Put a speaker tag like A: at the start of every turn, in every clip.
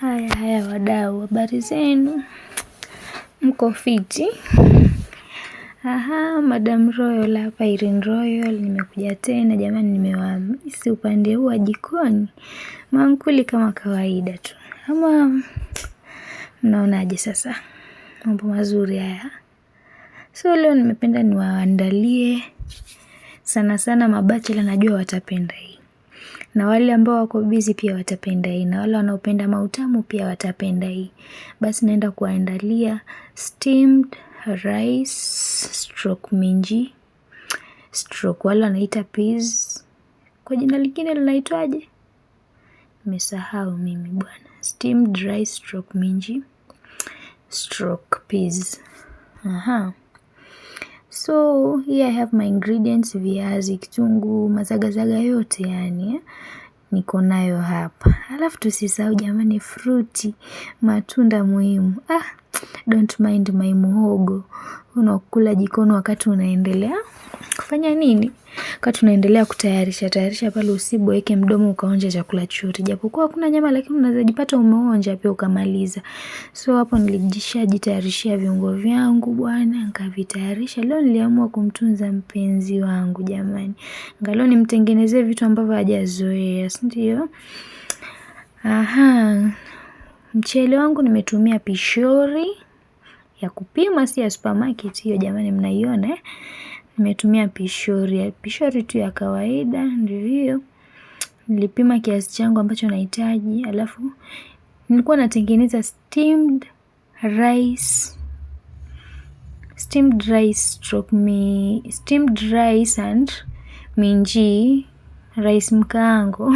A: Haya wadau, habari zenu? Mko fiti? Madam Royal hapa, Irene Royal, nimekuja tena jamani, nimewamisi upande huu wa jikoni. Mankuli kama kawaida tu. Ama mnaonaje sasa? Mambo mazuri haya. So leo nimependa niwaandalie sana mabachela, najua watapenda hii. Na wale ambao wako busy pia watapenda hii. Na wale wanaopenda mautamu pia watapenda hii. Basi naenda kuandalia steamed rice stroke minji stroke wala wanaita peas. Kwa jina lingine linaitwaje? Nimesahau mimi bwana. Steamed rice stroke minji stroke peas. So here I have my ingredients: viazi, kitunguu, mazagazaga yote yani niko nayo hapa. Alafu tusisahau jamani fruity, matunda muhimu. Don't mind my muhogo. Unakula jikoni wakati unaendelea kufanya nini? Wakati unaendelea kutayarisha pale, usiboeke mdomo ukaonja chakula chote. Japokuwa hakuna nyama, lakini unaweza jipata umeonja pia ukamaliza. So hapo nilijitayarishia viungo vyangu bwana, nikavitayarisha. Leo niliamua kumtunza mpenzi wangu jamani. Angalau nimtengenezee vitu ambavyo hajazoea, si ndio? Mchele wangu nimetumia pishori ya kupima, si ya supermarket hiyo jamani, mnaiona eh? Nimetumia pishori tu ya kawaida, ndio hiyo. Nilipima kiasi changu ambacho nahitaji, alafu nilikuwa natengeneza steamed rice and minji, rice mkaango.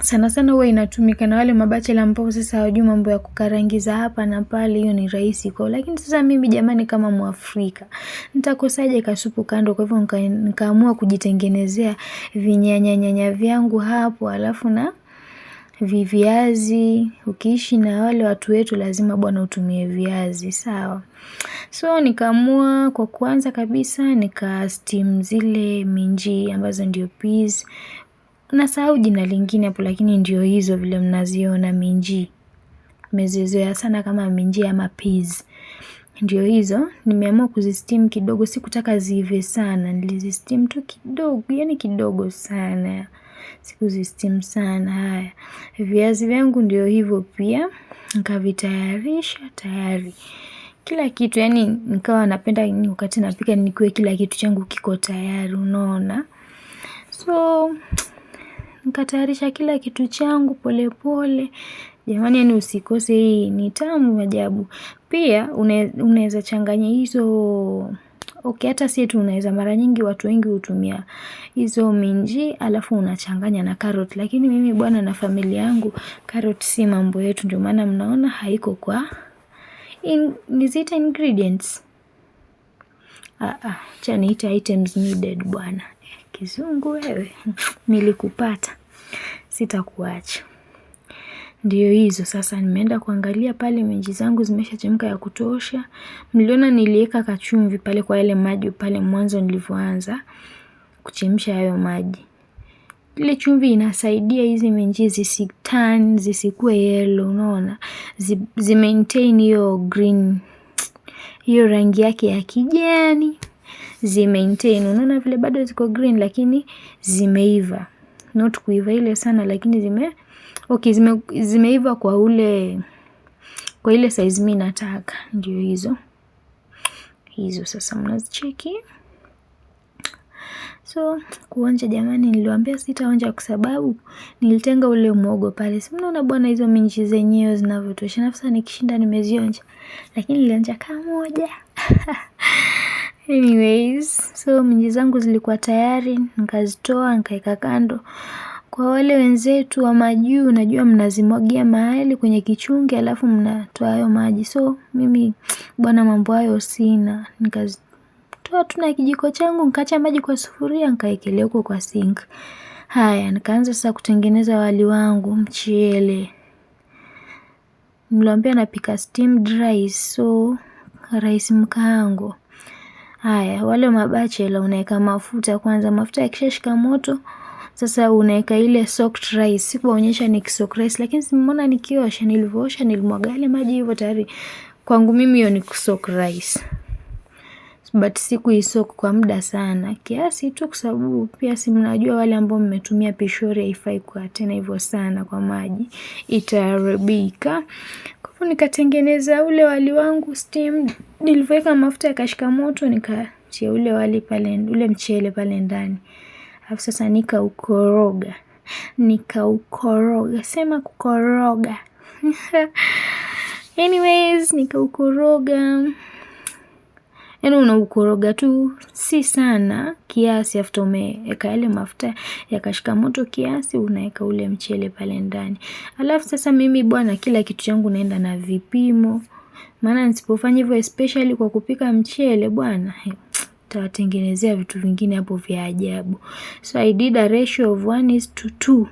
A: Sana huwa inatumika na wale mabachela ambao sasa hawajui mambo ya kukarangiza hapa na pale, hiyo ni rahisi kwao. Lakini sasa mimi jamani, kama Mwafrika nitakosaje kasupu kando? Kwa hivyo nikaamua kujitengenezea vinyanya vyangu hapo, alafu na viazi. Ukiishi na wale watu wetu lazima bwana utumie viazi, sawa? So nikaamua kwa kwanza kabisa steam zile minji ambazo ndio peas. Nasahau jina lingine hapo, lakini ndio hizo vile mnaziona minji. Mezezoea sana kama minji ama peas. Ndio hizo, nimeamua kuzisteam kidogo, sikutaka ziive sana. Nilizisteam tu kidogo, yani kidogo sana. Sikuzisteam sana. Haya, viazi vyangu ndio hivyo pia, nikavitayarisha tayari. Kila kitu yani nikawa napenda wakati napika nikuwe kila kitu changu kiko tayari, unaona? So nikatayarisha kila kitu changu pole pole. Jamani, yani usikose, hii ni tamu ajabu. Pia unaweza changanya hizo. Hata si tu unaweza, mara nyingi watu wengi hutumia hizo minji alafu unachanganya na carrot, lakini mimi bwana na familia yangu carrot si mambo yetu, ndio maana mnaona haiko kwa niziita ingredients. Acha niita items needed bwana. Kizungu wewe, nilikupata, sitakuacha. Ndio hizo sasa, nimeenda kuangalia pale minji zangu zimeshachemka ya kutosha. Mliona niliweka kachumvi pale kwa yale maji pale mwanzo nilivyoanza kuchemsha hayo maji. Ile chumvi inasaidia hizi minji zisikuwe yellow, unaona? Maintain hiyo green, hiyo rangi yake ya kijani. Maintain, unaona vile bado ziko green lakini zimeiva. Not kuiva ile sana, lakini zimeiva kwa ile size mimi nataka. Ndio hizo sasa mnazicheki. So kuonja jamani, niliwaambia sitaonja kwa sababu nilitenga ule muhogo pale. Si mnaona bwana hizo minji zenyewe zinavyotosha. Nafasa nikishinda nimezionja, lakini nilionja kama moja. Anyways, so minji zangu zilikuwa tayari, nikazitoa nikaweka kando. Kwa wale wenzetu wa majuu, najua mnazimwagia mahali kwenye kichungi alafu mnatoa hayo maji. So mimi bwana mambo hayo sina. Nikazitoa tu na kijiko changu, nikaacha maji kwa sufuria, nikaekelea huko kwa sink. Haya, nikaanza sasa kutengeneza wali wangu, mchele. Niliwaambia napika steamed rice, so rice mkaango. Haya, wale mabachela unaweka mafuta kwanza. Mafuta yakishashika moto, Sasa unaweka ile soaked rice. Sikuonyesha nikisoak rice, lakini simuona nikiosha, nilivyoosha nilimwaga yale maji hivyo tayari. Kwangu mimi hiyo ni kusoak rice. But sikuisoak kwa muda sana. Kiasi tu kwa sababu pia si mnajua wale ambao mmetumia pishori haifai kwa tena hivyo sana kwa maji. Itaharibika. Kwa hivyo nikatengeneza ule wali wangu steam. Nilivyoweka mafuta yakashika moto, nikatia ule wali pale, ule mchele pale ndani. Alafu sasa nikaukoroga. Sema kukoroga. Anyways, nikaukoroga. Yaani unaukoroga tu si sana, kiasi after umeweka yale mafuta yakashika moto kiasi, unaweka ule mchele pale ndani. Alafu sasa mimi bwana, kila kitu changu naenda na vipimo. Maana nisipofanya hivyo especially kwa kupika mchele bwana, tawatengenezea vitu vingine hapo vya ajabu. So I did a ratio of 1:2.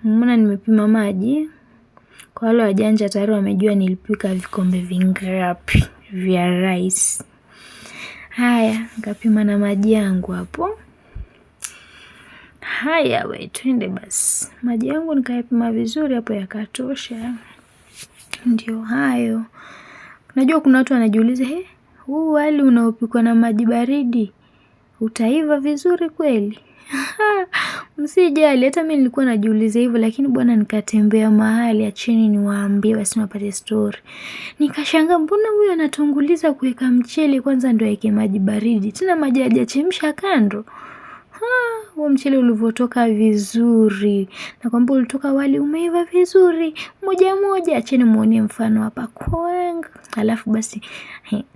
A: Mbona nimepima maji? Kwa wale wajanja tayari wamejua nilipika vikombe vingapi vya rice. Haya, nikapima na maji yangu hapo. Haya we, twende basi. Maji yangu nikayapima vizuri hapo yakatosha. Ndio hayo. Unajua kuna watu wanajiuliza, huu wali unaopikwa na maji baridi utaiva vizuri kweli? Msijali, hata mimi nilikuwa najiuliza hivyo, lakini bwana nikatembea mahali acheni niwaambie basi wapate story. Nikashangaa mbona huyu anatanguliza kuweka mchele kwanza ndio aweke maji baridi. Tena maji hajachemsha kando. Huo mchele ulivyotoka vizuri. Nakwambia ulitoka wali umeiva vizuri. Moja moja, acheni muone mfano hapa kwangu. Alafu basi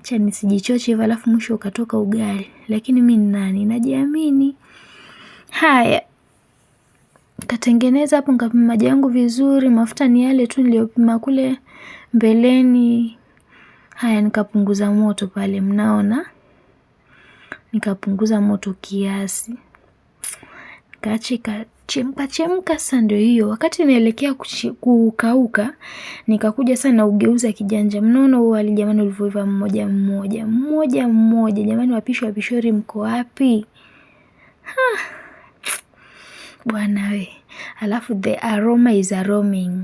A: acha nisijichoche hivyo, alafu mwisho ukatoka ugali. Lakini mimi ni nani? Najiamini. Haya. Nikatengeneza hapo, nikapima maji yangu vizuri, mafuta ni yale tu niliyopima kule mbeleni. Haya, nikapunguza moto pale, mnaona? Nikapunguza moto kiasi. Nikaacha chemka sasa ndio hiyo. Wakati naelekea kukauka, nikakuja sana ugeuza kijanja. Mnaona huo wali jamani ulivyoiva mmoja mmoja. Jamani wapishori mko wapi? Bwana we. Alafu the aroma is aroming.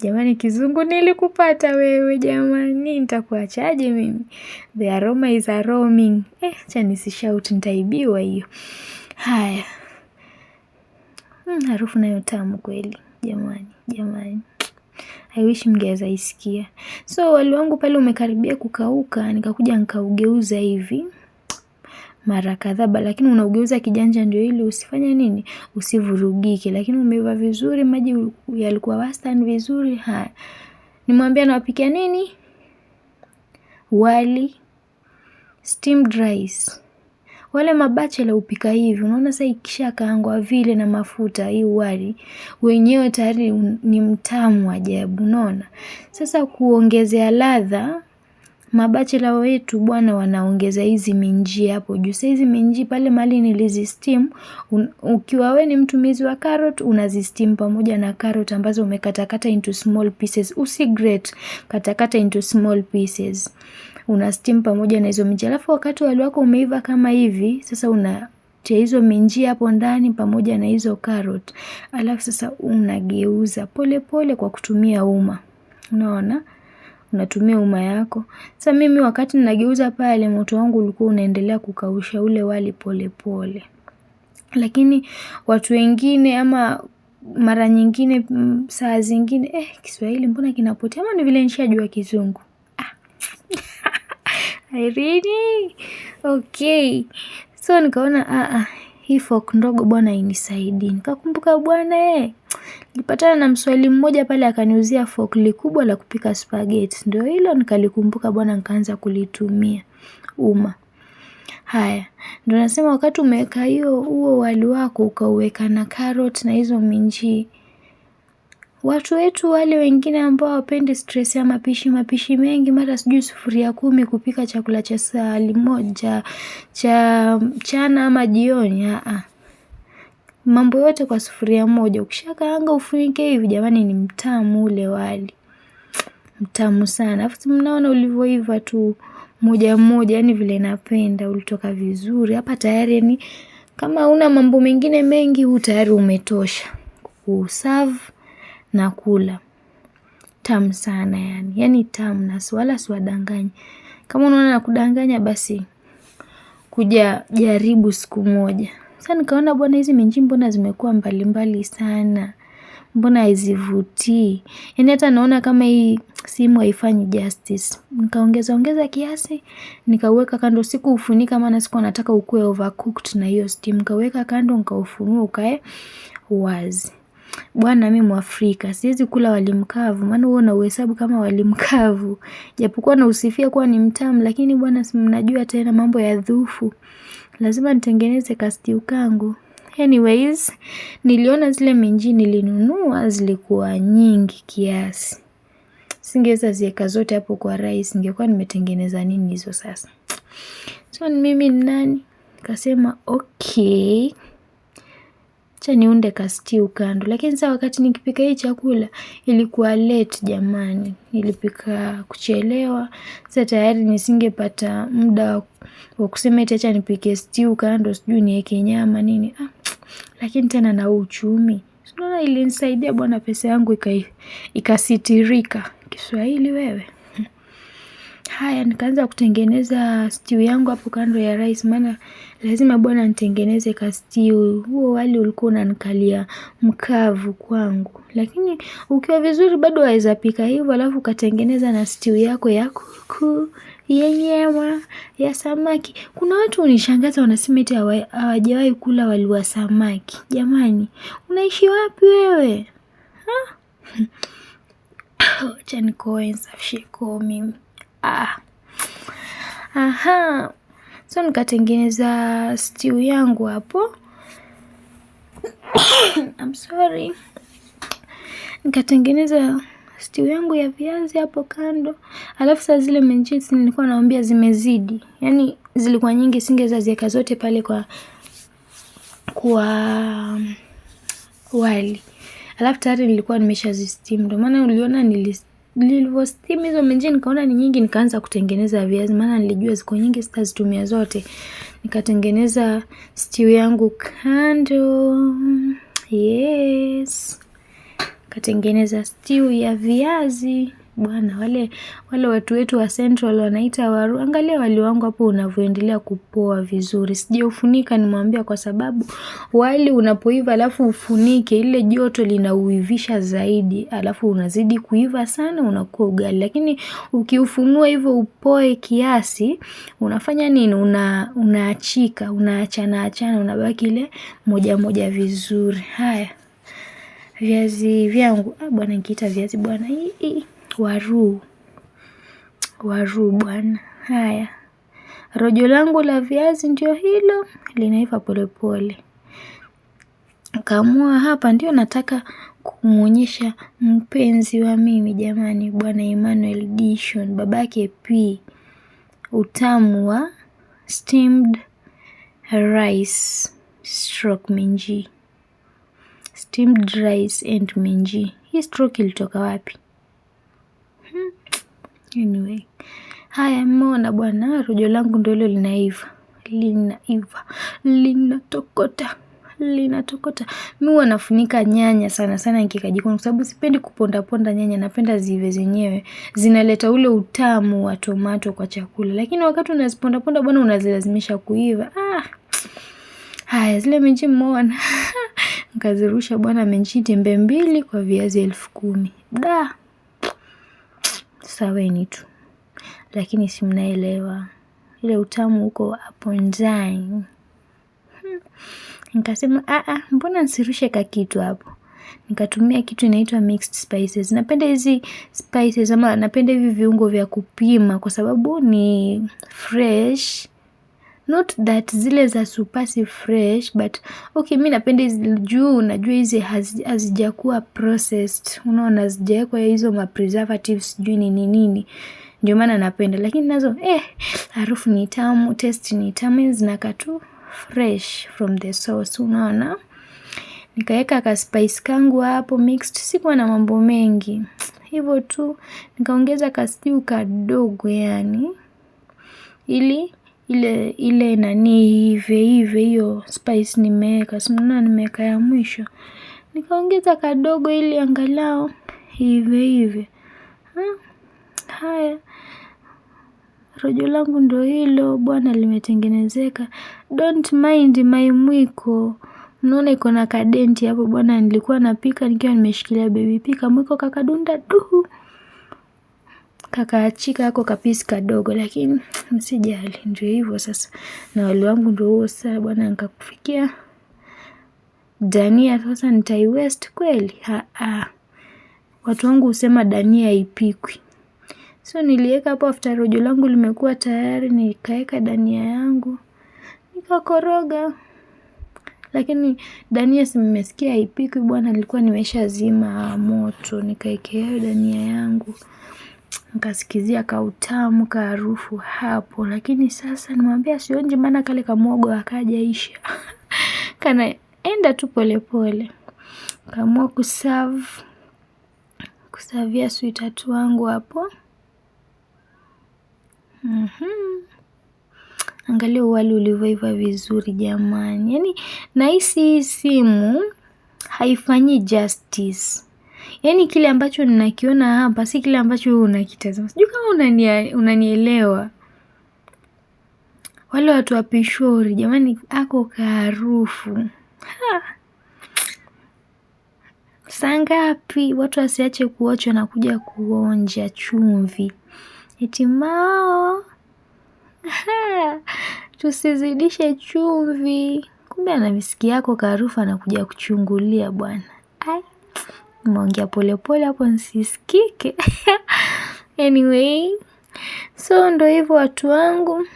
A: Jamani kizungu nilikupata wewe jamani, nitakuachaje mimi? The aroma is aroming. Acha nisishout nitaibiwa hiyo. Haya. Harufu nayo tamu kweli. Jamani. I wish mngeweza isikia. So wali wangu pale umekaribia kukauka, nikakuja nikaugeuza hivi mara kadhaa, lakini unaugeuza kijanja ndio ili usifanye nini? Usivurugike. Lakini umeiva vizuri, maji yalikuwa wastani vizuri. Haya. Nimwambia nawapikia nini? Wali steamed rice. Wale mabachela upika hivi. Unaona sasa ikishakaangwa vile na mafuta hii wali wenyewe tayari ni mtamu ajabu, unaona? Sasa kuongezea ladha, mabachela wetu bwana wanaongeza hizi minji hapo juu. Sasa hizi minji pale mali nilizisteam. Ukiwa wewe ni mtumizi wa carrot, unazisteam pamoja na carrot ambazo umekatakata into small pieces. Usigrate, katakata into small pieces. Una steam pamoja na hizo minji. Alafu wakati wali wako umeiva kama hivi, sasa unatia hizo minji hapo ndani pamoja na hizo carrot. Alafu sasa unageuza pole pole kwa kutumia uma. Unaona? Unatumia uma yako. Sasa mimi wakati ninageuza pale, moto wangu ulikuwa unaendelea kukausha ule wali pole pole. Lakini watu wengine ama mara nyingine saa zingine Kiswahili mbona kinapotea? Ama ni vile nishajua kizungu. Irene. Okay. So nikaona hii fork ndogo bwana inisaidii. Nikakumbuka bwana nilipatana na Mswahili mmoja pale akaniuzia fork likubwa la kupika spaghetti. Ndio hilo nikalikumbuka bwana, nikaanza kulitumia uma. Haya. Ndio nasema wakati umeweka huo wali wako ukauweka na carrot na hizo minji. Watu wetu wale wengine ambao hawapendi stress ya mapishi mengi, mara sijui sufuria 10 kupika chakula cha saa moja cha mchana ama jioni. Mambo yote kwa sufuria moja. Ukishakaanga ufunike hivi jamani, ni mtamu ule wali. Mtamu sana. Alafu mnaona ulivyoiva tu moja, yani vile napenda, ulitoka vizuri. Hapa tayari Kama una mambo mengine mengi, huu tayari umetosha kuserve na kula. Tamu sana yani. Yani tamu na wala siwadanganyi. Kama unaona nakudanganya basi kuja jaribu siku moja. Sasa nikaona bwana hizi Minji mbona zimekuwa mbalimbali sana. Mbona hazivutii. Yani hata naona kama hii simu haifanyi justice. Nikaongeza kiasi, nikaweka kando, sikuufunika maana sikuwa nataka ukue overcooked na hiyo steam. Nikaweka kando, nikaufunua ukae wazi. Bwana mimi Mwafrika, siwezi kula wali mkavu, maana huo na uhesabu kama wali mkavu. Japokuwa na usifia kuwa ni mtamu, lakini bwana si mnajua tena mambo ya dhufu. Lazima nitengeneze kastiu kangu. Anyways, niliona zile Minji nilinunua zilikuwa nyingi kiasi. Singeweza ziweka zote hapo kwa rice, ningekuwa nimetengeneza nini hizo sasa. So mimi nani? Kasema okay. Acha niunde kastiu kando. Lakini sasa wakati nikipika hii chakula ilikuwa late jamani. Nilipika kuchelewa. Sasa tayari nisingepata muda wa kusema eti acha nipike stew kando, sijui niweke nyama nini. Lakini tena na uchumi. Unaona ilinisaidia bwana, pesa yangu ikasitirika. Kiswahili wewe. Haya, nikaanza kutengeneza stew yangu hapo kando ya rice, maana lazima bwana nitengeneze ka stew. Huo wali ulikuwa unanikalia mkavu kwangu. Lakini ukiwa vizuri bado waweza pika hivyo, alafu ukatengeneza na stew yako ya kuku, ya nyama, ya samaki. Kuna watu unishangaza wanasema eti hawajawahi kula wali wa samaki. Jamani, unaishi wapi wewe? Acha nikoe nisafishe koo mimi. So nikatengeneza stew yangu hapo. I'm sorry. Nikatengeneza stew yangu ya viazi hapo kando. Alafu saa zile Minji nilikuwa naambia zimezidi. Yani zilikuwa nyingi, singeweza ziweka zote pale kwa wali. Alafu tayari nilikuwa nimeshazisteam. Ndio maana uliona nilivyosteam hizo Minji nikaona ni nyingi, nikaanza kutengeneza viazi, maana nilijua ziko nyingi sitazitumia zote. Nikatengeneza stew yangu kando. Yes. Nikatengeneza stew ya viazi. Bwana wale watu wetu wa Central wanaita waru. Angalia wali wangu hapo unavyoendelea kupoa vizuri. Sijaufunika nimwambia, kwa sababu wali unapoiva alafu ufunike, ile joto linauivisha zaidi, alafu unazidi kuiva sana, unakuwa ugali. Lakini ukiufunua hivyo upoe kiasi, unafanya nini? Unaachika, unaachana, unabaki ile moja moja vizuri. Haya. Viazi vyangu, bwana nikiita viazi bwana, waru bwana. Haya, rojo langu la viazi ndio hilo, linaiva polepole. Kaamua hapa ndio nataka kumuonyesha mpenzi wa mimi jamani, bwana Emmanuel Dishon, babake P, utamu wa steamed rice stroke Minji. Steamed rice and Minji. Hii stroke ilitoka wapi? Anyway. Haya, mmeona bwana, rojo langu ndio hilo linaiva. Linatokota. Mimi huwa nafunika nyanya sana nikika jikoni, kwa sababu sipendi kuponda nyanya, napenda zive zenyewe. Zinaleta ule utamu wa tomato kwa chakula. Lakini wakati unaziponda bwana unazilazimisha kuiva. Haya, zile Minji mmeona. Nikazirusha bwana Minji tembe 2 kwa viazi 10,000. Saweni tu. Lakini si mnaelewa. Ile utamu huko hapo ndani. Nikasema mbona nisirushe kitu hapo. Nikatumia kitu inaitwa mixed spices. Napenda hizi spices ama napenda hivi viungo vya kupima, kwa sababu ni fresh. Not that zile za supasi fresh, but okay, mimi napenda hizi juu, najua hizi hazijakuwa processed. Unaona hazijawekwa hizo ma preservatives sijui nini. Ndio maana napenda. Lakini nazo harufu ni tamu, taste ni tamu, zinakaa tu fresh from the source. Unaona? Nikaweka ka spice kangu hapo mixed, sikuwa na mambo mengi. Hivyo tu nikaongeza ka stew kadogo yani, ili ile nani hivi hiyo spice nimeweka, simna nimeweka ya mwisho. Nikaongeza kadogo ili angalau hivi. Haya, rojo langu ndo hilo bwana, limetengenezeka. Don't mind my mwiko. Mnaona iko na kadenti hapo bwana, nilikuwa napika nikiwa nimeshikilia baby pika, mwiko kakadunda duhu. Kakaachika hako kapisi kadogo, lakini msijali, ndio hivyo sasa. Na wali wangu ndio huo sasa bwana, nikakufikia. Dania sasa nitaiwest kweli? Watu wangu husema dania haipikwi. So niliweka hapo after rojo langu limekuwa tayari, nikaweka dania yangu. Nikakoroga. Lakini dania simesikia haipikwi bwana, nilikuwa nimeshazima moto, nikaekea dania yangu. Nikasikizia kautamu harufu hapo, lakini sasa nimwambia sionje maana kale kamuogo akajaisha. Kana enda tu polepole. Kaamua kusavia sweetheart wangu hapo. Angalia wali ulivyoiva vizuri jamani. Yaani nahisi hii simu haifanyi justice. Yaani kile ambacho ninakiona hapa si kile ambacho wewe unakitazama. Sijui kama unanielewa. Wale watu wa pishori jamani, ako kaharufu. Saa ngapi watu wasiache kuochwa na kuja kuonja chumvi. Eti mao. Tusizidishe chumvi. Kumbe ana misiki yako kaharufu anakuja kuchungulia bwana. Nimeongea polepole hapo nisisikike. Anyway, so ndo hivyo watu wangu.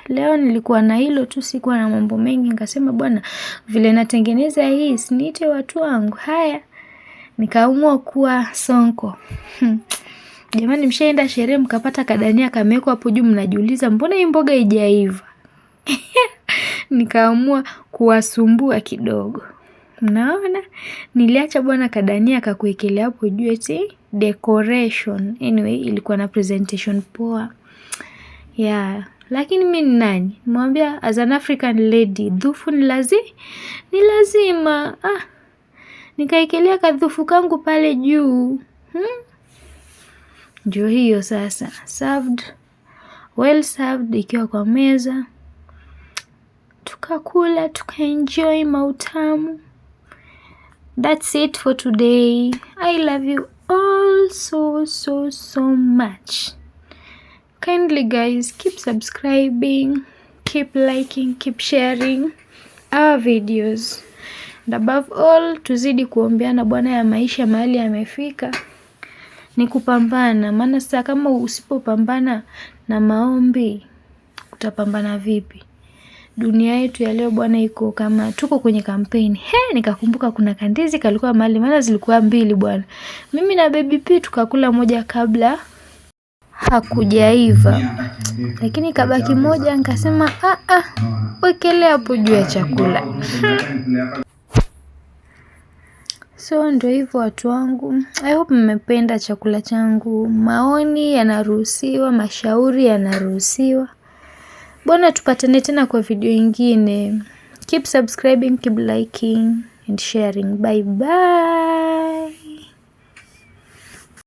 A: Leo nilikuwa na hilo tu, sikuwa na mambo mengi. Nikasema bwana, vile natengeneza hii niite watu wangu. Haya, nikaamua kuwa sonko. Jamani, mshaenda sherehe mkapata kadania kameko hapo juu, mnajiuliza mbona hii mboga haijaiva? Nikaamua kuwasumbua kidogo. Mnaona? Niliacha bwana kadania kakuekelea hapo juu eti decoration. Anyway, ilikuwa na presentation poa. Yeah, lakini mimi ni nani? Nimwambia as an African lady, dhufu ni lazima. Nikaekelea kadhufu kangu pale juu. Ndio hiyo sasa. Served, well served, ikiwa kwa meza. Tukakula, tukaenjoy mautamu. That's it for today. I love you all so much. Kindly guys, keep subscribing, keep liking, keep sharing our videos. And above all, tuzidi kuombeana bwana, ya maisha mahali yamefika ni kupambana. Maana sasa kama usipopambana na maombi, utapambana vipi? Dunia yetu ya leo bwana iko kama tuko kwenye kampeni. Nikakumbuka kuna kandizi kalikuwa mahali, maana zilikuwa 2 bwana. Mimi na baby P tukakula moja kabla hakujaiva. Lakini kabaki moja, nikasema wekelea hapo juu ya chakula. So ndio hivyo watu wangu. I hope mmependa chakula changu. Maoni yanaruhusiwa, mashauri yanaruhusiwa. Bwana, tupatane tena kwa video ingine. Keep subscribing, keep liking and sharing. Bye bye.